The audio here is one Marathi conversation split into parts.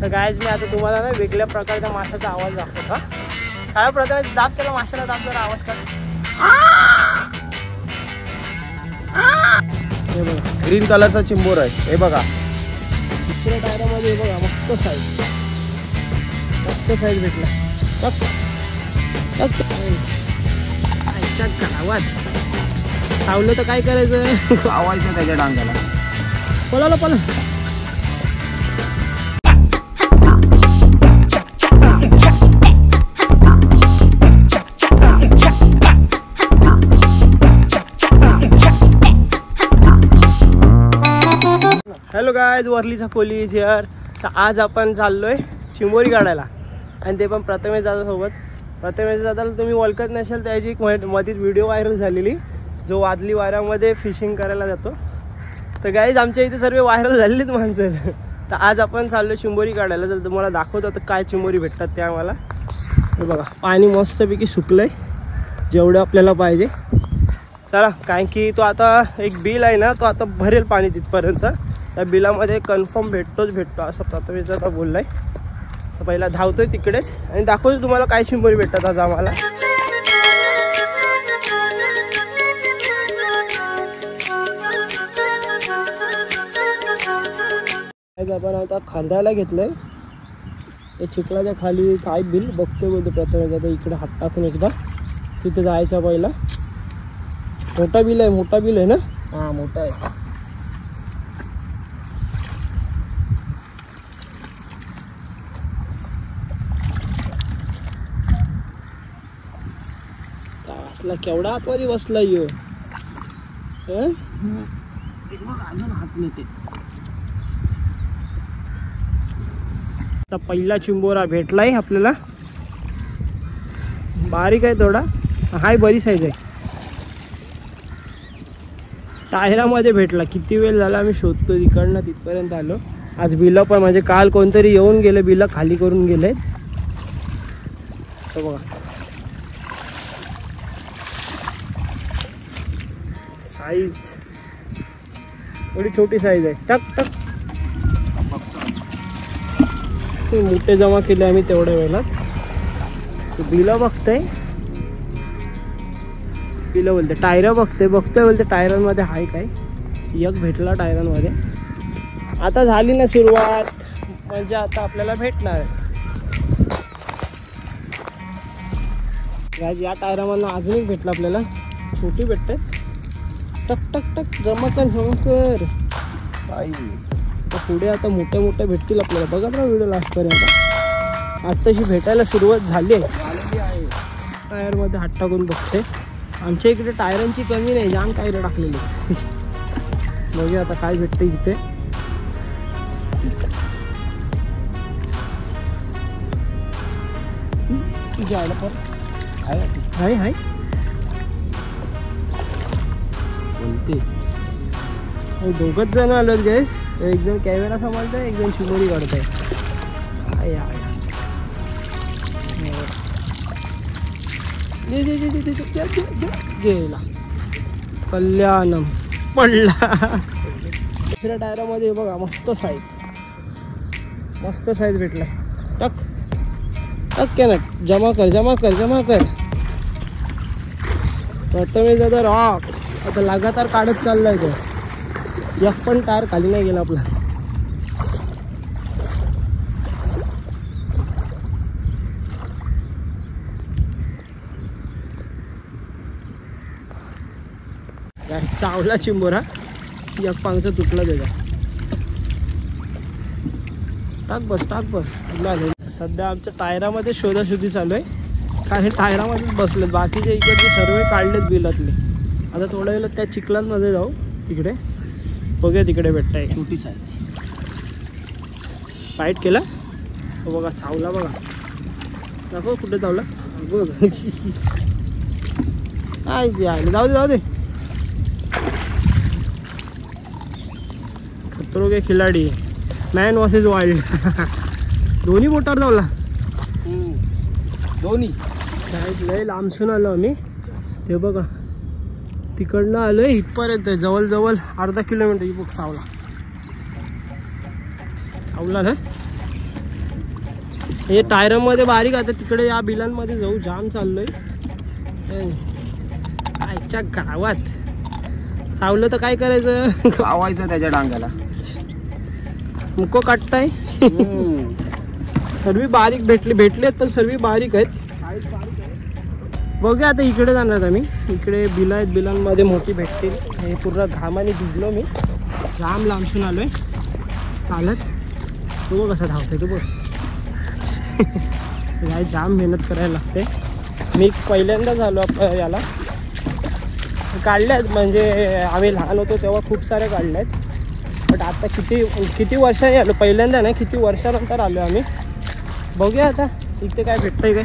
तर गायज मी आता तुम्हाला ना वेगळ्या प्रकारच्या माशाचा आवाज दाखवतो. काय प्रथमेश दाब केला माशाला, दाब जरा आवाज कर. ग्रीन कलरचा चिंबोर आहे हे बघा. दुसऱ्या टायरामध्ये बघा मस्त साईज भेटला. आवाज चावलं तर काय करायचं, आवाज त्याच्या डांगाला पळाला पळा. हॅलो गायज, वर्लीचा कोली इज हिअर. तर आज आपण चाललोय चिंबोरी काढायला आणि ते पण प्रथमेश दादा सोबत. प्रथमेश दादाला तुम्ही ओळखत नसेल, त्याची एक मधीच व्हिडिओ व्हायरल झालेली जो वादली वाऱ्यामध्ये फिशिंग करायला जातो. तर गायज आमच्या इथे सर्व व्हायरल झालेलीच माणसं. तर आज आपण चाललोय चिंबोरी काढायला. जर तुम्हाला दाखवतो तर काय चिंबोरी भेटतात ते आम्हाला. हे बघा पाणी मस्तपैकी सुकलंय जेवढं आपल्याला पाहिजे. चला, कारण की तो आता एक बिल आहे ना, तो आता भरेल पाणी तिथपर्यंत. त्या बिलामध्ये कन्फर्म भेटतो असं प्रथमेश आता बोललाय. तर पहिला धावतोय तिकडेच आणि दाखवतो तुम्हाला काय चिंबोरी भेटतात आज आम्हाला. आपण आता खांद्याला घेतलंय. हे चिखलाच्या खाली काय बिल बघतोय बोलतो प्रथमेश आता. इकडे हात टाकून एकदा तिथे जायचा पहिला. मोठा बिल आहे ना. हा मोठा आहे. असला केवढा आतमध्ये बसला यो. अजून हात नेते. पहिला चिंबोरा भेटलाय आपल्याला. बारीक आहे थोडा, हाय बरी साईज आहे. टायरामध्ये भेटला. किती वेळ झाला आम्ही शोधतो, तिकडनं तिथपर्यंत आलो. आज बिलं पण म्हणजे काल कोणतरी येऊन गेले, बिलं खाली करून गेले. बघा साईज थोडी छोटी साईज आहे. टक टक मोठे जमा केले आम्ही तेवढ्या वेळात. बिलं बघतंय, बिलं बोलते, टायर बघतोय बोलते टायरांमध्ये आहे काय. एक भेटला टायरांमध्ये. आता झाली ना सुरुवात, म्हणजे आता आपल्याला भेटणार आहे. या टायरामधनं अजून एक भेटलं आपल्याला. छोटी भेटते. टक टक टक जमकर. पुढे आता मोठ्या भेटतील आपल्याला. बघा ना व्हिडिओ लास्टपर्यंत. आत्ताशी भेटायला सुरुवात झाली आहे. टायरमध्ये हात टाकून बघते. आमच्या इकडे टायरांची कमी नाही, जाम टायर टाकलेली. बघूया आता काय भेटते इथे. जायला पण हाय बोलते. दोघच जण आलोत गाईस. एक जण कॅमेरा सांभाळतोय, एक जण चिंबोरी काढतोय. गेला कल्याणम पडला. दुसऱ्या टायरामध्ये बघा मस्त साईज भेटला. टक टक कॅनट जमा कर. प्रथमेश दादा रॉक आता लगातार काढत चाललाय तो. एक पण टायर खाली नाही गेला आपला. चावला चिंबोरा. एक पांगचा तुटला त्याचा. टाक बस. सध्या आमच्या टायरामध्ये शोधाशोधी चालू आहे. काही टायरामध्येच बसले, बाकीचे इकडचे सर्व काढलेत बिलातले. आता थोड्या वेळेला त्या चिखलांमध्ये जाऊ. तिकडे बघूया, तिकडे भेटताय छोटी साईज. फाईट केला तो बघा. चावला बघा. दाखव कुठे चावला. जाऊ दे. खतरो के खिलाडी, मॅन वर्सेस वाईल्ड. दोन्ही मोटार जावला. दोन्ही लय लांबसून आलो आम्ही. ते बघा तिकडनं आलोय इथपर्यंत. जवळ अर्धा किलोमीटर. ही बघ चावला ना. हे टायरमध्ये बारीक आता तिकडे या बिलांमध्ये जाऊ जाम चाललोय आजच्या गावात चावलं तर काय करायचं चावायचं त्याच्या डांगाला मुको काटताय सर्व बारीक भेटलेत पण सर्व बारीक आहेत बघूया आता इकडे जाणार आम्ही इकडे बिल आहेत बिलांमध्ये मोठी भेटतील हे पूर्ण घामाने भिजलो मी जाम लांबसून आलोय चालत तू बघ कसा धावतोय तू बघ काय जाम मेहनत करायला लागते मी पहिल्यांदा झालो याला काढल्या आहेत म्हणजे आम्ही लहान होतो तेव्हा खूप सारे काढल्या आहेत बट आता किती वर्षांनी आलो पहिल्यांदा नाही किती वर्षानंतर आलो आम्ही बघूया आता इथे काय भेटतंय काय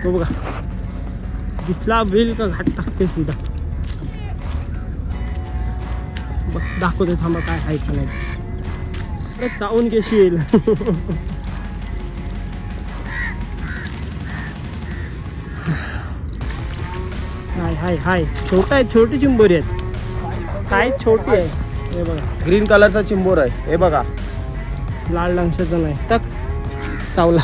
तो बघा दिसला बिल का घाट टाकते सीधा बघ दाखवते थांबा काय आहे का नाही चावून कशी येईल हाय छोटा आहे छोटी चिंबोरी आहेत साईज छोटी आहे हे बघा ग्रीन कलरचा चिंबोर आहे हे बघा लाल रंगाचं नाही टक चावला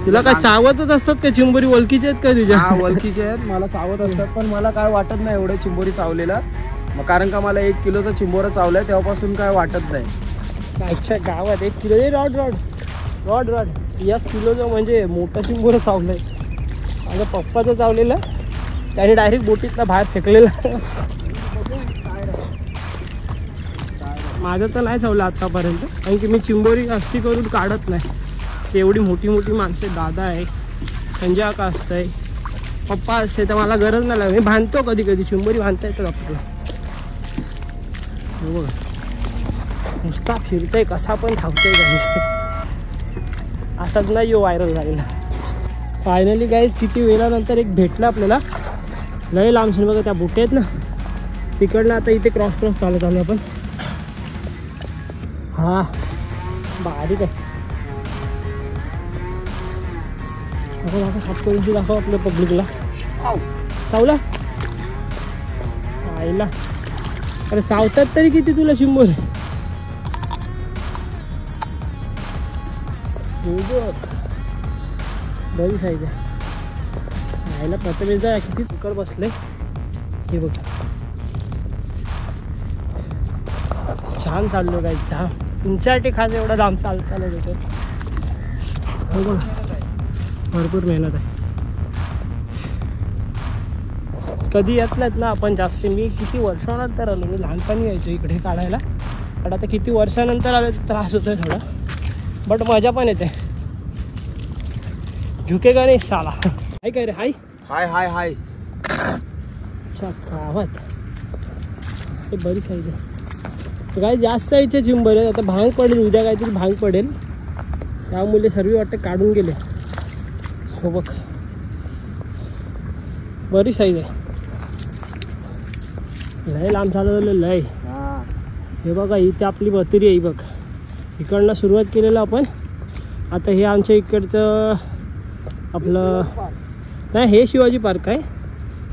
तुला काय चावतच असतात का चिंबोरी ओळखीचे आहेत का तुझ्या ओळखीचे आहेत मला चावत असतात पण मला काय वाटत नाही एवढं चिंबोरी चावलेला मग कारण का मला 1 किलोचा चिंबोरा चावलाय तेव्हापासून काय वाटत नाही अच्छा गावात 1 किलो रॉड 1 किलोचं म्हणजे मोठं चिंबोरं चावलंय माझ्या पप्पाचं चावलेलं त्याने डायरेक्ट बोटीतला बाहेर फेकलेला माझं तर नाही चावलं आतापर्यंत कारण की मी चिंबोरी अशी करून काढत नाही ते एवढी मोठी माणसं दादा आहे संजय आका असतंय पप्पा असते तर मला गरज नाही लागली मी बांधतो कधी चिंबोरी बांधता येतं आपल्याला हो नुसता फिरतोय कसा पण धावतोय गाईस असाच नाही यो व्हायरल झालेला फायनली गाईस किती वेळानंतर एक भेटला आपल्याला लय लांबसून बघा त्या बोटे आहेत ना तिकडनं आता इथे क्रॉस चालत आलो आपण हा बारीक आहे दाखव दाखव आपल्या पब्लिकला चावला आईला अरे चावतात तरी किती तुला चिंबोर बरी साईज आहे आईला प्रथमेश जा किती कुकर बसले हे बघ छान चाललो काय छान तुमच्यासाठी खास एवढा लांब चालत होतो हो बघ भरपूर मेहनत आहे कधी येत नाहीत ना आपण जास्त मी किती वर्षानंतर आलो मी लहानपणी यायचो इकडे काढायला पण आता किती वर्षानंतर आलो त्रास होतोय थोडा बट मजा पण येते झुकेगा नाही साला हाय काय रे हाय अच्छा गावात ते बरी साईज आहे काय जास्त साईजचे चिंबर आहेत आता भांग पडेल उद्या काहीतरी भांग पडेल त्यामुळे सर्व वाटतं काढून गेले हो बघ बरी साईज आहे लय लांब झालं लय हे बघा इथे आपली बतरी आहे बघ इकडनं सुरुवात केलेलं आपण आता हे आमच्या इकडचं आपलं नाही हे शिवाजी पार्क आहे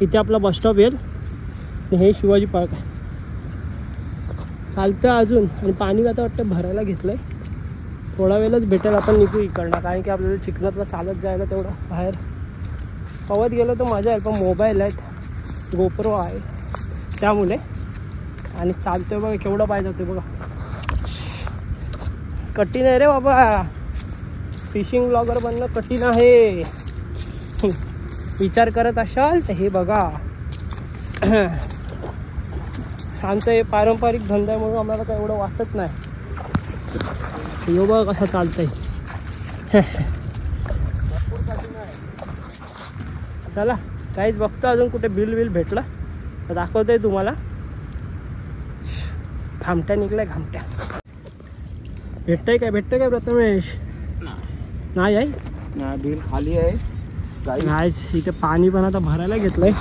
इथे आपला बसस्टॉप येईल हे शिवाजी पार्क आहे चालतं अजून आणि पाणी आता वाटतं भरायला घेतलंय थोडा वेळच भेटेल आपण निघू इकडनं कारण की आपल्याला चिखलातला चालत जायला तेवढं बाहेर पवत गेलो तर मजा येईल पण मोबाईल आहेत गोप्रो आहे त्यामुळे आणि चालतोय बघा केवढं पाय जातोय बघा कठीण आहे रे बाबा फिशिंग ब्लॉगर बनणं कठीण आहे विचार करत असाल तर हे बघा आमचं हे पारंपरिक धंदा म्हणून आम्हाला काय एवढं वाटत नाही हे बघा कसं चालतंय चला काहीच बघतो अजून कुठे बिल भेटला तर दाखवतोय तुम्हाला घामट्या निघलाय घामट्या भेटतंय काय प्रथमेश नाही आहे बिल खाली आहे गाईस इथे पाणी पण आता भरायला घेतलंय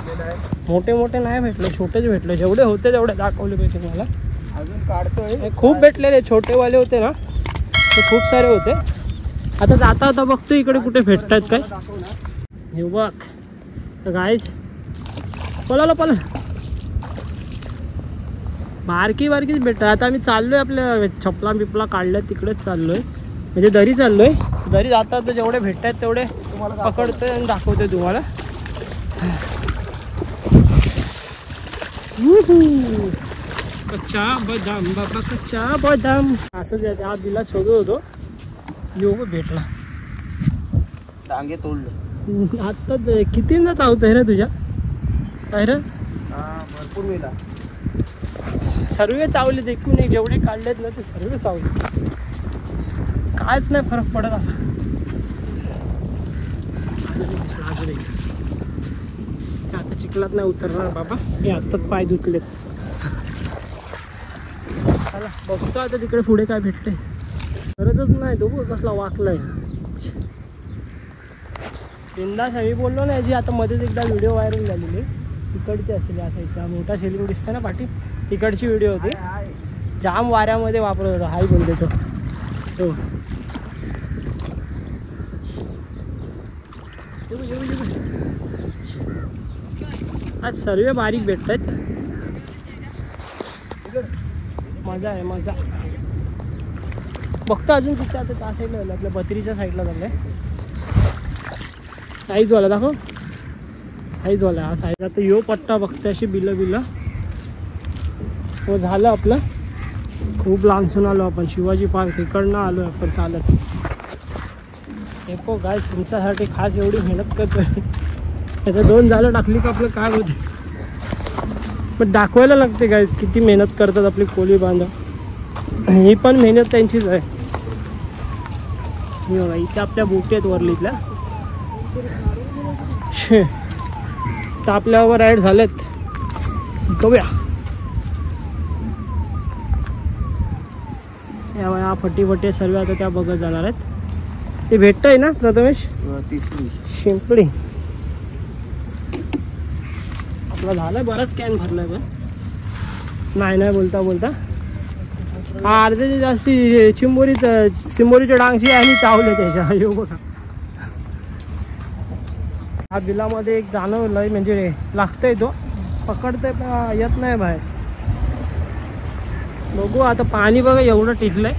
मोठे नाही भेटले छोटेच भेटले जेवढे होते तेवढे दाखवले पाहिजे मला अजून काढतोय खूप भेटलेले छोटेवाले होते ना ते खूप सारे होते आता जाता बघतो इकडे कुठे भेटतात काय हे बघ तर गाईस पळाला बारकीच भेटतात आता आम्ही चाललोय आपल्या छपला बिपला काढल्या तिकडेच चाललोय म्हणजे दरी चाललोय जरी जातात तर जेवढे भेटतात तेवढे तुम्हाला पकडतोय आणि दाखवतोय तुम्हाला. कच्चा बदाम बाबा कच्चा बदाम. असं त्याच्या आत दिला शोधत होतो, योग भेटला. डांगे तोडले आता कितींदा चावतंय रे तुझ्या काय रे? भरपूर वेळा सर्व चावले देखून एक जेवढे काढलेत ना ते सर्व चावले. कायच नाही फरक पडत असा. आता चिखलात नाही उतरणार बाबा, मी आत्ताच पाय धुतलेत. चला बघतो आता तिकडे पुढे काय भेटते. गरजच नाही तो कसला वाकलाय. बिंदास मी बोललो ना याची. आता मध्येच एकदा व्हिडिओ व्हायरल झालेली, तिकडची असेल असायचा मोठा सेलिंग दिसतं ना पाठी, तिकडची व्हिडिओ होती. जाम वाऱ्यामध्ये वापरत होता. हाय बोलते तो. आज सर्व बारीक भेटतात. मजा आहे मजा. बघतो अजून कुठे आता त्या साईडला झालं, आपल्या बत्रीच्या साईडला झालं आहे. साईजवाला दाखव, साईजवाला हा साईज. आता यो पट्टा बघते अशी बिलं हो झालं आपलं. खूप लांबसून आलो आपण, शिवाजी पार्क इकडनं आलो आपण चालत. एको गाईस तुमच्यासाठी खास एवढी मेहनत करतोय. त्याचं 2 झालं टाकली का आपलं काय होते. पण दाखवायला लागते गाईस किती मेहनत करतात आपली कोळी बांधव. ही पण मेहनत त्यांचीच आहे. ही बघा इथे आपल्या बोटी आहेत वरलीतल्या. तर आपल्यावर राईड झालेत. बघूया या फटी सर्व आता त्या बघत जाणार आहेत. ते भेटतंय ना प्रथमेश? तिसरी शिंपडी आपला झालाय. बराच कॅन भरलाय पण नाही बोलता हा अर्ध्याची जास्ती चिंबोरीच्या डांगची आणि चावले त्याच्या. येऊ बघा हा बिलामध्ये एक जाणवलंय म्हणजे लागतंय तो पकडतंय पण येत नाही बाहेर. बघू आता. पाणी बघा एवढं टिकलंय.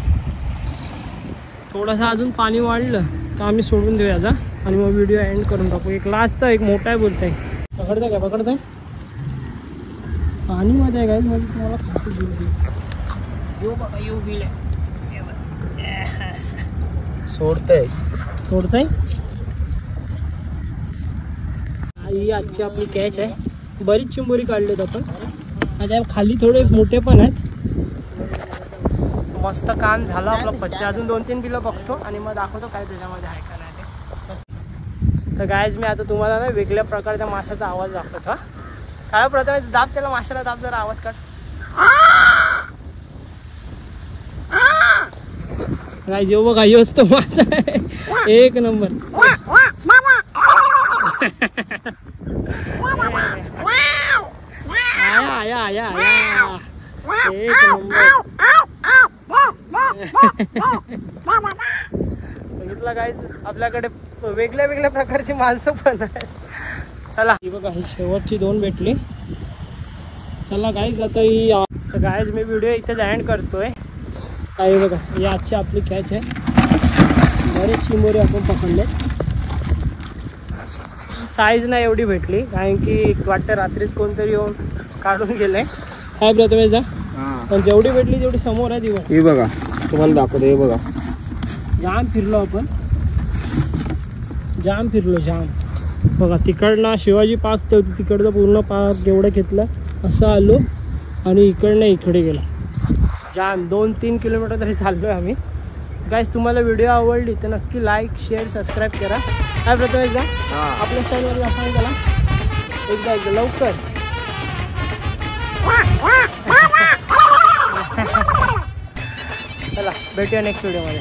थोडंसं अजून पाणी वाढलं तर आम्ही सोडून देऊ याचा आणि मग व्हिडिओ एंड करून टाकू. एक लास्टचा एक मोठा आहे बोलताय. पकडताय पाणीमध्ये आहे काय म्हणजे तुम्हाला खातो येऊ बघा. येऊ बिल सोडतंय. ही आजची आपली कॅच आहे. बरीच चिंबोरी काढलेत आपण. आता खाली थोडे मोठे पण आहेत. मस्त काम झालं आपलं पच्चे. अजून 2-3 बिलं बघतो आणि मग दाखवतो काय त्याच्यामध्ये आहे का नाही ते. तर गायज मी आता तुम्हाला ना वेगळ्या प्रकारच्या माशाचा आवाज दाखवतो. हा काय प्रथम दाब त्याला, माशाला दाब जरा, आवाज काढ. काय जेव बघा योच तो मासा आहे. एक नंबर. आया एक नंबर. बघितलं गाईज आपल्याकडे वेगळ्या प्रकारची माणसं पण आहेत. चला ही बघा ही शेवटची 2 भेटली. चला गाईज आता ही गाईज मी व्हिडिओ इथेच एंड करतोय. काय बघा ही आजची आपली कॅच आहे. बरेच चिंबोरी आपण पकडले. साईज नाही एवढी भेटली कारण की वाटतं रात्रीच कोणतरी येऊन काढून गेलंय. काय प्रथमेश जा पण जेवढी भेटली तेवढी समोर आहे. ती हे बघा तुम्हाला दाखवतो. हे बघा जाम फिरलो आपण, जाम बघा. तिकडनं शिवाजी पार्क तिकडचं पूर्ण पार्क एवढं घेतलं असं आलो आणि इकडनं इकडे गेला. जाम 2-3 किलोमीटर तरी चाललो आहे आम्ही. गाईस तुम्हाला व्हिडिओ आवडली तर नक्की लाईक शेअर सबस्क्राईब करा. काय प्रथम एकदा आपल्या स्टाईलमध्ये असं त्याला एकदा लवकर. चला भेटूया नेक्स्ट व्हिडिओमध्ये.